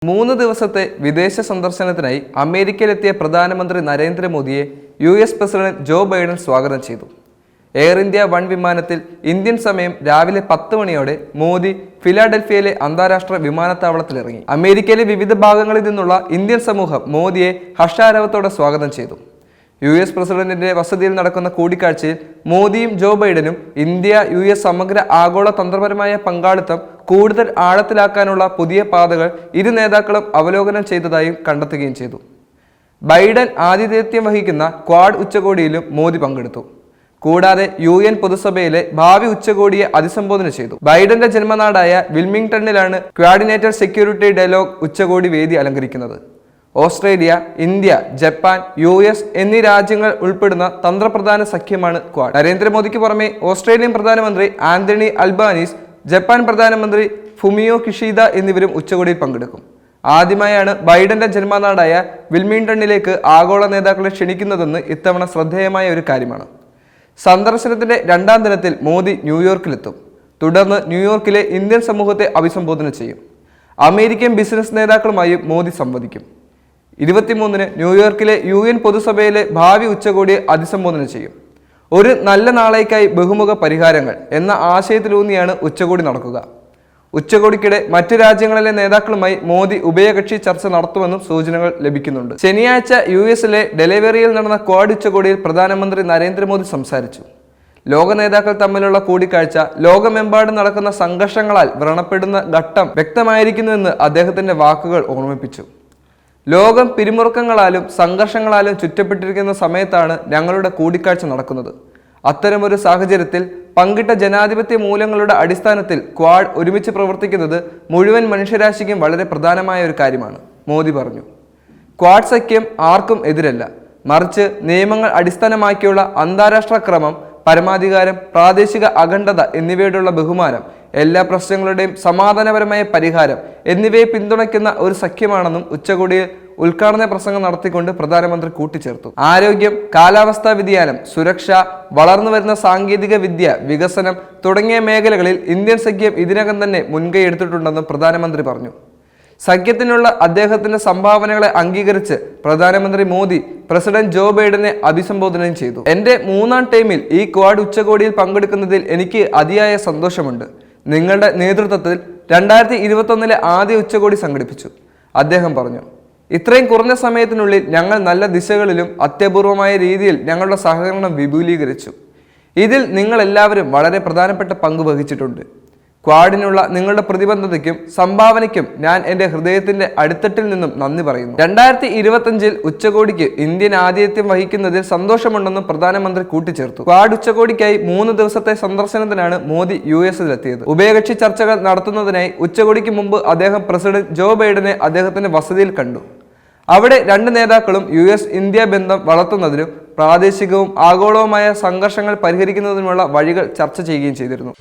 3 ദിവസത്തെ വിദേശ സന്ദർശനത്തിനായി അമേരിക്കയിലെത്തിയ പ്രധാനമന്ത്രി നരേന്ദ്രമോദിയെ US പ്രസിഡന്റ് ജോ ബൈഡൻ സ്വാഗതം ചെയ്തു. എയർ ഇന്ത്യ 1 വിമാനത്തിൽ ഇന്ത്യൻ സമയം രാവിലെ 10 മണിയോടെ മോദി ഫിലാഡൽഫിയയിലെ അന്താരാഷ്ട്ര വിമാനത്താവളത്തിലിറങ്ങി. അമേരിക്കയിലെ വിവിധ ഭാഗങ്ങളിൽ നിന്നുള്ള ഇന്ത്യൻ സമൂഹം മോദിയെ ഹർഷാരവത്തോടെ സ്വാഗതം ചെയ്തു. US പ്രസിഡന്റിന്റെ വസതിയിൽ നടക്കുന്ന കൂടിക്കാഴ്ചയിൽ മോദിയും ജോ ബൈഡനും ഇന്ത്യ US സമഗ്ര ആഗോള തന്ത്രപരമായ പങ്കാളിത്തം കൂടുതൽ ആഴത്തിലാക്കാനുള്ള പുതിയ പാതകൾ ഇരു നേതാക്കളും അവലോകനം ചെയ്തതായും കണ്ടെത്തുകയും ചെയ്തു. ബൈഡൻ ആതിഥേയത്വം വഹിക്കുന്ന ക്വാഡ് ഉച്ചകോടിയിലും മോദി പങ്കെടുത്തു. കൂടാതെ UN പൊതുസഭയിലെ ഭാവി ഉച്ചകോടിയെ അഭിസംബോധന ചെയ്തു. ബൈഡന്റെ ജന്മനാടായ വിൽമിംഗ്ടണിലാണ് ക്വാഡിനേറ്റർ സെക്യൂരിറ്റി ഡയലോഗ് ഉച്ചകോടി വേദി അലങ്കരിക്കുന്നത്. ഓസ്ട്രേലിയ, ഇന്ത്യ, ജപ്പാൻ, US എന്നീ രാജ്യങ്ങൾ ഉൾപ്പെടുന്ന തന്ത്രപ്രധാന സഖ്യമാണ് ക്വാഡ്. നരേന്ദ്രമോദിക്ക് പുറമെ ഓസ്ട്രേലിയൻ പ്രധാനമന്ത്രി ആന്റണി അൽബാനീസ്, ജപ്പാൻ പ്രധാനമന്ത്രി ഫുമിയോ കിഷീദ എന്നിവരും ഉച്ചകോടിയിൽ പങ്കെടുക്കും. ആദ്യമായാണ് ബൈഡന്റെ ജന്മനാടായ വിൽമിംഗ്ടണിലേക്ക് ആഗോള നേതാക്കളെ ക്ഷണിക്കുന്നതെന്ന് ഇത്തവണ ശ്രദ്ധേയമായ ഒരു കാര്യമാണ്. സന്ദർശനത്തിന്റെ 2ാം ദിനത്തിൽ മോദി ന്യൂയോർക്കിലെത്തും. തുടർന്ന് ന്യൂയോർക്കിലെ ഇന്ത്യൻ സമൂഹത്തെ അഭിസംബോധന ചെയ്യും. അമേരിക്കൻ ബിസിനസ് നേതാക്കളുമായും മോദി സംവദിക്കും. 23-ന് ന്യൂയോർക്കിലെ UN പൊതുസഭയിലെ ഭാവി ഉച്ചകോടിയെ അഭിസംബോധന ചെയ്യും. ഒരു നല്ല നാളേക്കായി ബഹുമുഖ പരിഹാരങ്ങൾ എന്ന ആശയത്തിലൂന്നിയാണ് ഉച്ചകോടി നടക്കുക. ഉച്ചകോടിക്കിടെ മറ്റു രാജ്യങ്ങളിലെ നേതാക്കളുമായി മോദി ഉഭയകക്ഷി ചർച്ച നടത്തുമെന്നും സൂചനകൾ ലഭിക്കുന്നുണ്ട്. ശനിയാഴ്ച US-ലെ ഡെലവേറിയിൽ നടന്ന ക്വാഡ് ഉച്ചകോടിയിൽ പ്രധാനമന്ത്രി നരേന്ദ്രമോദി സംസാരിച്ചു. ലോക നേതാക്കൾ തമ്മിലുള്ള കൂടിക്കാഴ്ച ലോകമെമ്പാടും നടക്കുന്ന സംഘർഷങ്ങളാൽ വ്രണപ്പെടുന്ന ഘട്ടം വ്യക്തമായിരിക്കുന്നുവെന്ന് അദ്ദേഹത്തിന്റെ വാക്കുകൾ ഓർമ്മിപ്പിച്ചു. ലോകം പിരിമുറുക്കങ്ങളാലും സംഘർഷങ്ങളാലും ചുറ്റപ്പെട്ടിരിക്കുന്ന സമയത്താണ് ഞങ്ങളുടെ കൂടിക്കാഴ്ച നടക്കുന്നത്. അത്തരമൊരു സാഹചര്യത്തിൽ പങ്കിട്ട ജനാധിപത്യ മൂല്യങ്ങളുടെ അടിസ്ഥാനത്തിൽ ക്വാഡ് ഒരുമിച്ച് പ്രവർത്തിക്കുന്നത് മുഴുവൻ മനുഷ്യരാശിക്കും വളരെ പ്രധാനമായ ഒരു കാര്യമാണ്, മോദി പറഞ്ഞു. ക്വാഡ് സഖ്യം ആർക്കും എതിരല്ല, മറിച്ച് നിയമങ്ങൾ അടിസ്ഥാനമാക്കിയുള്ള അന്താരാഷ്ട്ര ക്രമം, പരമാധികാരം, പ്രാദേശിക അഖണ്ഡത എന്നിവയോടുള്ള ബഹുമാനം, എല്ലാ പ്രശ്നങ്ങളുടെയും സമാധാനപരമായ പരിഹാരം എന്നിവയെ പിന്തുണയ്ക്കുന്ന ഒരു സഖ്യമാണെന്നും ഉച്ചകോടിയിൽ ഉദ്ഘാടന പ്രസംഗം നടത്തിക്കൊണ്ട് പ്രധാനമന്ത്രി കൂട്ടിച്ചേർത്തു. ആരോഗ്യം, കാലാവസ്ഥാ വ്യതിയാനം, സുരക്ഷ, വളർന്നുവരുന്ന സാങ്കേതിക വിദ്യ, വികസനം തുടങ്ങിയ മേഖലകളിൽ ഇന്ത്യൻ സഖ്യം ഇതിനകം തന്നെ മുൻകൈ എടുത്തിട്ടുണ്ടെന്നും പ്രധാനമന്ത്രി പറഞ്ഞു. സഖ്യത്തിനുള്ള അദ്ദേഹത്തിന്റെ സംഭാവനകളെ അംഗീകരിച്ച് പ്രധാനമന്ത്രി മോദി പ്രസിഡന്റ് ജോ ബൈഡനെ അഭിസംബോധന ചെയ്തു. എന്റെ 3ാം ടൈമിൽ ഈ ക്വാഡ് ഉച്ചകോടിയിൽ പങ്കെടുക്കുന്നതിൽ എനിക്ക് അതിയായ സന്തോഷമുണ്ട്. നിങ്ങളുടെ നേതൃത്വത്തിൽ 2021-ലെ ആദ്യ ഉച്ചകോടി സംഘടിപ്പിച്ചു, അദ്ദേഹം പറഞ്ഞു. ഇത്രയും കുറഞ്ഞ സമയത്തിനുള്ളിൽ ഞങ്ങൾ നല്ല ദിശകളിലും അത്യപൂർവമായ രീതിയിൽ ഞങ്ങളുടെ സഹകരണം വിപുലീകരിച്ചു. ഇതിൽ നിങ്ങൾ എല്ലാവരും വളരെ പ്രധാനപ്പെട്ട പങ്ക് വഹിച്ചിട്ടുണ്ട്. ക്വാഡിനുള്ള നിങ്ങളുടെ പ്രതിബദ്ധതയ്ക്കും സംഭാവനയ്ക്കും ഞാൻ എൻ്റെ ഹൃദയത്തിന്റെ അടിത്തട്ടിൽ നിന്നും നന്ദി പറയുന്നു. 2025-ൽ ഉച്ചകോടിക്ക് ഇന്ത്യൻ ആതിഥ്യം വഹിക്കുന്നതിൽ സന്തോഷമുണ്ടെന്നും പ്രധാനമന്ത്രി കൂട്ടിച്ചേർത്തു. ക്വാഡ് ഉച്ചകോടിക്കായി 3 ദിവസത്തെ സന്ദർശനത്തിനാണ് മോദി US-ലെത്തിയത്. ഉഭയകക്ഷി ചർച്ചകൾ നടത്തുന്നതിനായി ഉച്ചകോടിക്ക് മുമ്പ് അദ്ദേഹം പ്രസിഡന്റ് ജോ ബൈഡനെ അദ്ദേഹത്തിന്റെ വസതിയിൽ കണ്ടു. അവിടെ 2 നേതാക്കളും US-ഇന്ത്യ ബന്ധം വളർത്തുന്നതിനും പ്രാദേശികവും ആഗോളവുമായ സംഘർഷങ്ങൾ പരിഹരിക്കുന്നതിനുമുള്ള വഴികൾ ചർച്ച ചെയ്യുകയും ചെയ്തിരുന്നു.